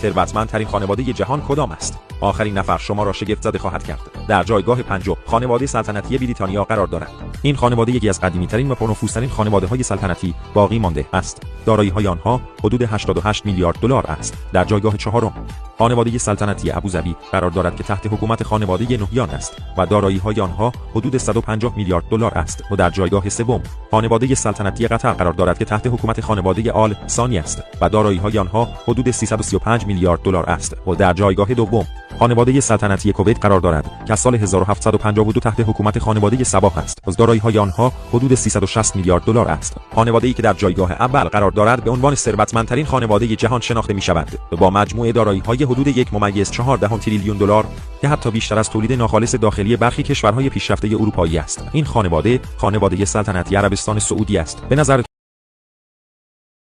ثروتمندترین خانواده جهان کدام است؟ آخرین نفر شما را شگفت زده خواهد کرد. در جایگاه پنجم خانواده سلطنتی بریتانیا قرار دارد. این خانواده یکی از قدیمی‌ترین و پرنفوذترین خانواده‌های سلطنتی باقی مانده است. دارایی‌های آنها حدود 88 میلیارد دلار است. در جایگاه چهارم خانواده سلطنتی ابوظبی قرار دارد که تحت حکومت خانواده نهیان است و دارایی‌های آنها حدود 150 میلیارد دلار است و در جایگاه سوم خانواده سلطنتی قطر قرار دارد که تحت حکومت خانواده آل ثانی است و دارایی‌های آنها حدود 335 میلیارد دلار است و در جایگاه دوم خانواده سلطنتی کویت قرار دارد که از سال 1752 تحت حکومت خانواده صباح است و دارایی‌های آنها حدود 360 میلیارد دلار است. خانواده‌ای که در جایگاه اول قرار دارد به عنوان ثروتمندترین خانواده جهان شناخته می‌شود و با مجموع دارایی‌های حدود 1.4 تریلیون دلار که حتی بیشتر از تولید ناخالص داخلی برخی کشورهای پیشرفته اروپایی است. این خانواده سلطنتی عربستان سعودی است. به نظر